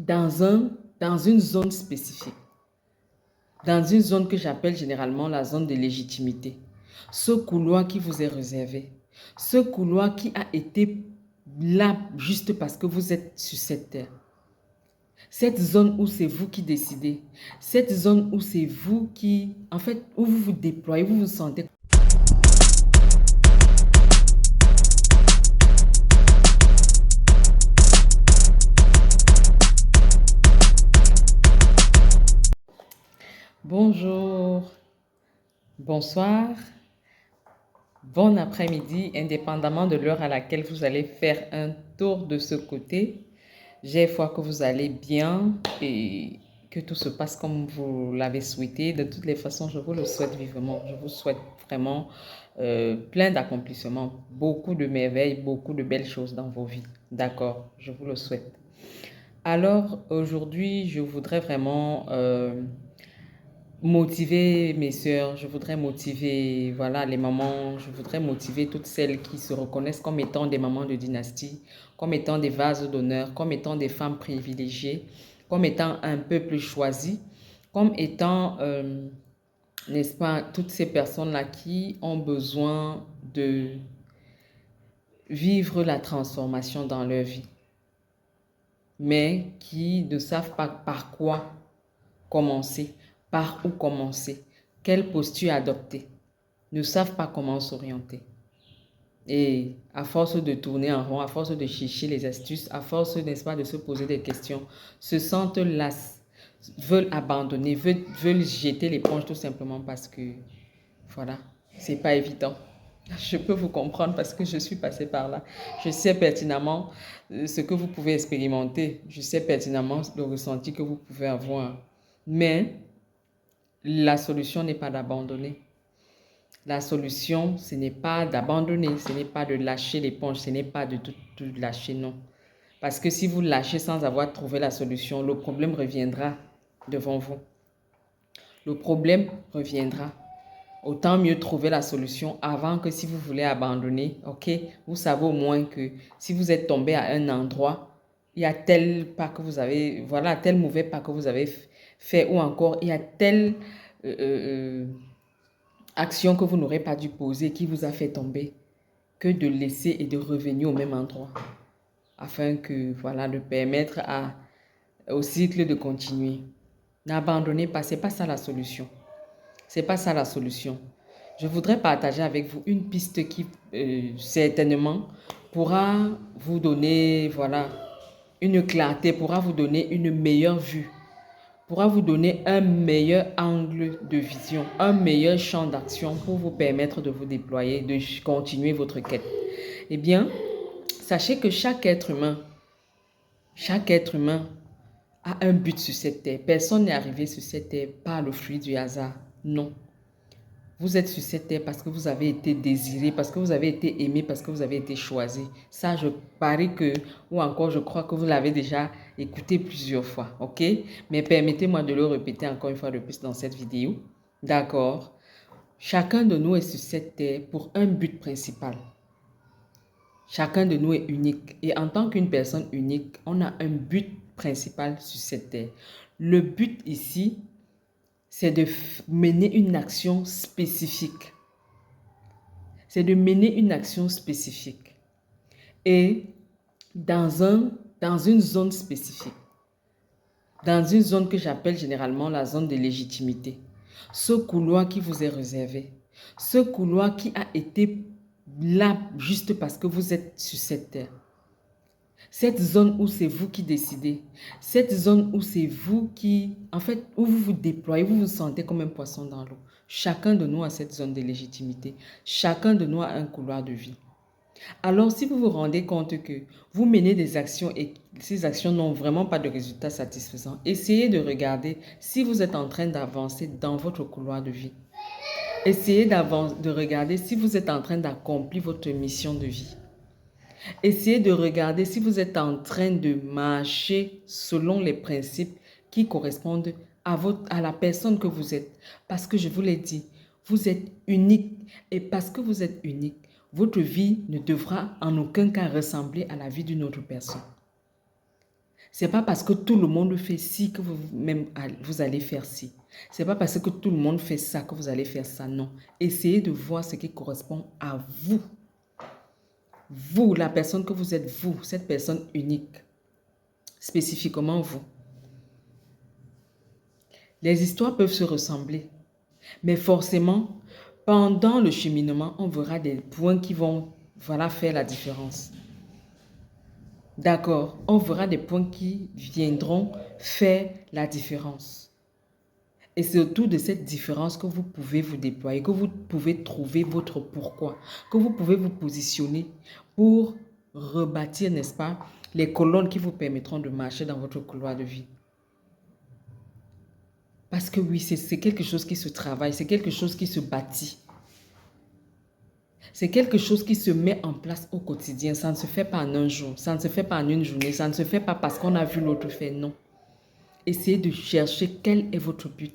dans dans une zone spécifique, dans une zone que j'appelle généralement la zone de légitimité. Ce couloir qui vous est réservé, ce couloir qui a été là juste parce que vous êtes sur cette terre. Cette zone où c'est vous qui décidez, cette zone où c'est vous qui, en fait, où vous vous déployez, vous vous sentez. Bonjour, bonsoir, bon après-midi, indépendamment de l'heure à laquelle vous allez faire un tour de ce côté. J'ai foi que vous allez bien et que tout se passe comme vous l'avez souhaité. De toutes les façons, je vous le souhaite vivement. Je vous souhaite vraiment plein d'accomplissements, beaucoup de merveilles, beaucoup de belles choses dans vos vies. D'accord, je vous le souhaite. Alors, aujourd'hui, je voudrais vraiment motiver mes sœurs, je voudrais motiver voilà, les mamans, je voudrais motiver toutes celles qui se reconnaissent comme étant des mamans de dynastie, comme étant des vases d'honneur, comme étant des femmes privilégiées, comme étant un peuple choisi, comme étant, n'est-ce pas, toutes ces personnes-là qui ont besoin de vivre la transformation dans leur vie, mais qui ne savent pas par quoi commencer, par où commencer, quelle posture adopter, ne savent pas comment s'orienter. Et à force de tourner en rond, à force de chercher les astuces, à force, n'est-ce pas, de se poser des questions, se sentent lasses, veulent abandonner, veulent jeter l'éponge tout simplement parce que, voilà, c'est pas évident. Je peux vous comprendre parce que je suis passée par là. Je sais pertinemment ce que vous pouvez expérimenter. Je sais pertinemment le ressenti que vous pouvez avoir. Mais la solution n'est pas d'abandonner. La solution, ce n'est pas d'abandonner, ce n'est pas de lâcher l'éponge, ce n'est pas de tout lâcher, non. Parce que si vous lâchez sans avoir trouvé la solution, le problème reviendra devant vous. Le problème reviendra. Autant mieux trouver la solution avant que si vous voulez abandonner, ok, vous savez au moins que si vous êtes tombé à un endroit, il y a tel pas que vous avez, voilà, tel mauvais pas que vous avez fait, ou encore il y a telle action que vous n'aurez pas dû poser qui vous a fait tomber, que de laisser et de revenir au même endroit, afin que, voilà, de permettre au cycle de continuer. N'abandonnez pas, c'est pas ça la solution. C'est pas ça la solution. Je voudrais partager avec vous une piste qui certainement pourra vous donner, voilà, une clarté, pourra vous donner une meilleure vue, pourra vous donner un meilleur angle de vision, un meilleur champ d'action pour vous permettre de vous déployer, de continuer votre quête. Eh bien, sachez que chaque être humain a un but sur cette terre. Personne n'est arrivé sur cette terre par le fruit du hasard. Non. Vous êtes sur cette terre parce que vous avez été désiré, parce que vous avez été aimé, parce que vous avez été choisi. Ça, je parie que, ou encore je crois que vous l'avez déjà écouté plusieurs fois, ok? Mais permettez-moi de le répéter encore une fois de plus dans cette vidéo. D'accord? Chacun de nous est sur cette terre pour un but principal. Chacun de nous est unique. Et en tant qu'une personne unique, on a un but principal sur cette terre. Le but ici, c'est de mener une action spécifique. C'est de mener une action spécifique. Et dans une zone spécifique. Dans une zone que j'appelle généralement la zone de légitimité. Ce couloir qui vous est réservé. Ce couloir qui a été là juste parce que vous êtes sur cette terre. Cette zone où c'est vous qui décidez. Cette zone où c'est vous qui, en fait, où vous vous déployez, vous vous sentez comme un poisson dans l'eau. Chacun de nous a cette zone de légitimité. Chacun de nous a un couloir de vie. Alors, si vous vous rendez compte que vous menez des actions et ces actions n'ont vraiment pas de résultats satisfaisants, essayez de regarder si vous êtes en train d'avancer dans votre couloir de vie. Essayez de regarder si vous êtes en train d'accomplir votre mission de vie. Essayez de regarder si vous êtes en train de marcher selon les principes qui correspondent à la personne que vous êtes. Parce que je vous l'ai dit, vous êtes unique. Et parce que vous êtes unique, votre vie ne devra en aucun cas ressembler à la vie d'une autre personne. C'est pas parce que tout le monde fait ci que vous allez faire ci. C'est pas parce que tout le monde fait ça que vous allez faire ça, non. Essayez de voir ce qui correspond à vous. Vous, la personne que vous êtes, vous, cette personne unique. Spécifiquement vous. Les histoires peuvent se ressembler. Mais forcément, pendant le cheminement, on verra des points qui vont faire la différence. D'accord, on verra des points qui viendront faire la différence. Et c'est autour de cette différence que vous pouvez vous déployer, que vous pouvez trouver votre pourquoi, que vous pouvez vous positionner pour rebâtir, n'est-ce pas, les colonnes qui vous permettront de marcher dans votre couloir de vie. Parce que oui, c'est quelque chose qui se travaille, c'est quelque chose qui se bâtit. C'est quelque chose qui se met en place au quotidien. Ça ne se fait pas en un jour, ça ne se fait pas en une journée, ça ne se fait pas parce qu'on a vu l'autre faire, non. Essayez de chercher quel est votre but,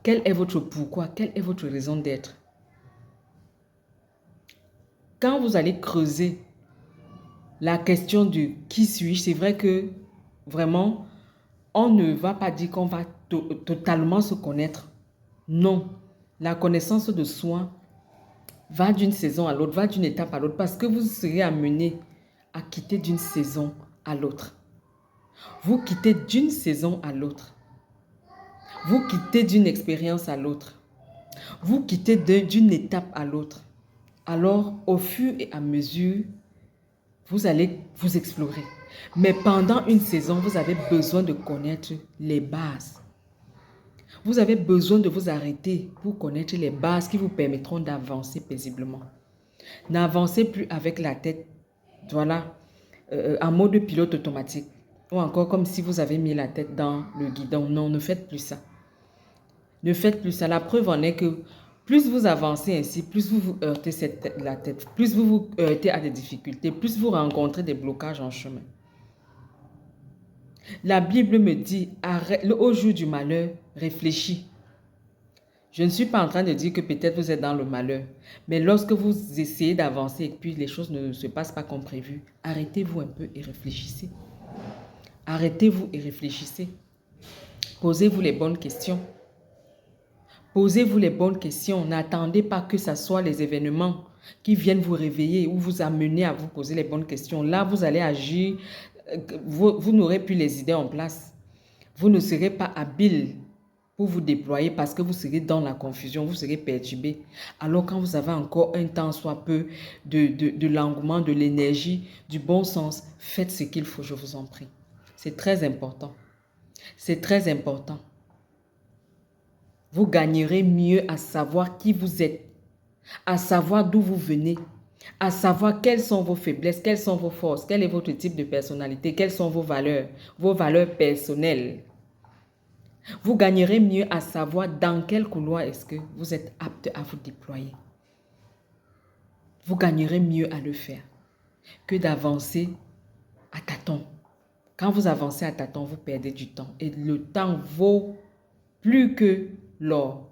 quel est votre pourquoi, quelle est votre raison d'être. Quand vous allez creuser la question du qui suis-je, c'est vrai que vraiment, on ne va pas dire qu'on va totalement se connaître. Non, la connaissance de soi va d'une saison à l'autre, va d'une étape à l'autre, parce que vous serez amené à quitter d'une saison à l'autre. Vous quittez d'une saison à l'autre. Vous quittez d'une expérience à l'autre. Vous quittez d'une étape à l'autre. Alors, au fur et à mesure, vous allez vous explorer. Mais pendant une saison, vous avez besoin de connaître les bases. Vous avez besoin de vous arrêter pour connaître les bases qui vous permettront d'avancer paisiblement. N'avancez plus avec la tête, en mode pilote automatique. Ou encore comme si vous avez mis la tête dans le guidon. Non, ne faites plus ça. Ne faites plus ça. La preuve en est que plus vous avancez ainsi, plus vous vous heurtez la tête, plus vous vous heurtez à des difficultés, plus vous rencontrez des blocages en chemin. La Bible me dit, au jour du malheur, réfléchis. Je ne suis pas en train de dire que peut-être vous êtes dans le malheur, mais lorsque vous essayez d'avancer et puis les choses ne se passent pas comme prévu, arrêtez-vous un peu et réfléchissez. Arrêtez-vous et réfléchissez. Posez-vous les bonnes questions. Posez-vous les bonnes questions. N'attendez pas que ce soit les événements qui viennent vous réveiller ou vous amener à vous poser les bonnes questions. Là, vous allez agir. Vous n'aurez plus les idées en place. Vous ne serez pas habile pour vous déployer parce que vous serez dans la confusion, vous serez perturbé. Alors quand vous avez encore un temps, soit peu, de l'engouement, de l'énergie, du bon sens, faites ce qu'il faut, je vous en prie. C'est très important. C'est très important. Vous gagnerez mieux à savoir qui vous êtes, à savoir d'où vous venez, à savoir quelles sont vos faiblesses, quelles sont vos forces, quel est votre type de personnalité, quelles sont vos valeurs personnelles. Vous gagnerez mieux à savoir dans quel couloir est-ce que vous êtes apte à vous déployer. Vous gagnerez mieux à le faire que d'avancer à tâtons. Quand vous avancez à tâtons, vous perdez du temps. Et le temps vaut plus que l'or.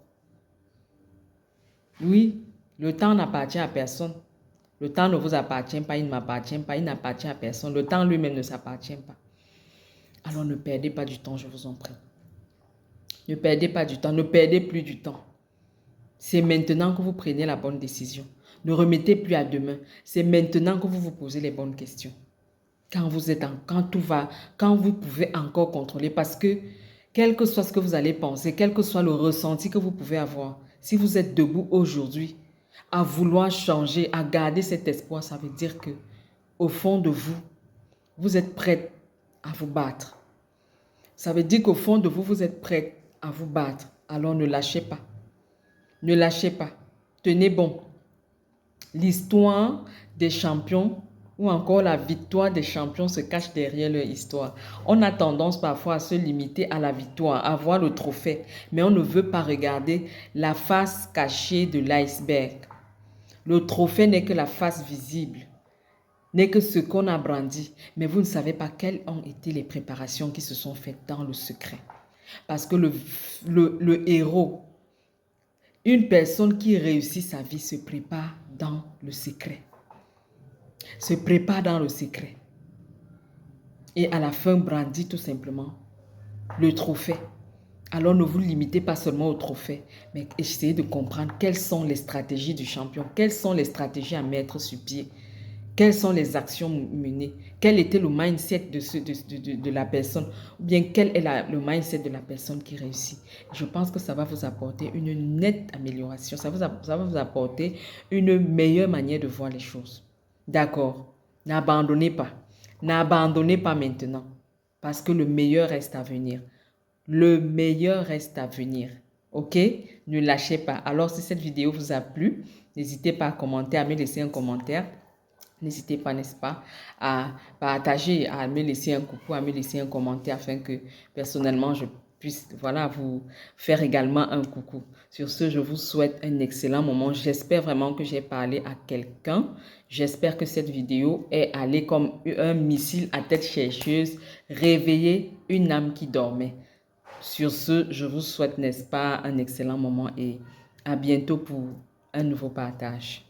Oui, le temps n'appartient à personne. Le temps ne vous appartient pas, il ne m'appartient pas, il n'appartient à personne. Le temps lui-même ne s'appartient pas. Alors ne perdez pas du temps, je vous en prie. Ne perdez pas du temps, ne perdez plus du temps. C'est maintenant que vous prenez la bonne décision. Ne remettez plus à demain. C'est maintenant que vous vous posez les bonnes questions. Quand vous pouvez encore contrôler, parce que quel que soit ce que vous allez penser, quel que soit le ressenti que vous pouvez avoir, si vous êtes debout aujourd'hui, à vouloir changer, à garder cet espoir, ça veut dire que au fond de vous, vous êtes prête à vous battre. Ça veut dire qu'au fond de vous, vous êtes prête à vous battre. Alors ne lâchez pas. Ne lâchez pas. Tenez bon. L'histoire des champions ou encore la victoire des champions se cache derrière leur histoire. On a tendance parfois à se limiter à la victoire, à voir le trophée, mais on ne veut pas regarder la face cachée de l'iceberg. Le trophée n'est que la face visible, n'est que ce qu'on a brandi, mais vous ne savez pas quelles ont été les préparations qui se sont faites dans le secret. Parce que le héros, une personne qui réussit sa vie se prépare dans le secret. Se prépare dans le secret. Et à la fin, brandit tout simplement le trophée. Alors ne vous limitez pas seulement au trophée, mais essayez de comprendre quelles sont les stratégies du champion, quelles sont les stratégies à mettre sur pied, quelles sont les actions menées, quel était le mindset de la personne, ou bien quel est le mindset de la personne qui réussit. Je pense que ça va vous apporter une nette amélioration, ça va vous apporter une meilleure manière de voir les choses. D'accord? N'abandonnez pas. N'abandonnez pas maintenant, parce que le meilleur reste à venir. Le meilleur reste à venir. OK? Ne lâchez pas. Alors, si cette vidéo vous a plu, n'hésitez pas à commenter, à me laisser un commentaire. N'hésitez pas, n'est-ce pas, à partager, à me laisser un coucou, à me laisser un commentaire afin que personnellement je puisse, voilà, vous faire également un coucou. Sur ce, je vous souhaite un excellent moment. J'espère vraiment que j'ai parlé à quelqu'un. J'espère que cette vidéo est allée comme un missile à tête chercheuse, réveiller une âme qui dormait. Sur ce, je vous souhaite, n'est-ce pas, un excellent moment et à bientôt pour un nouveau partage.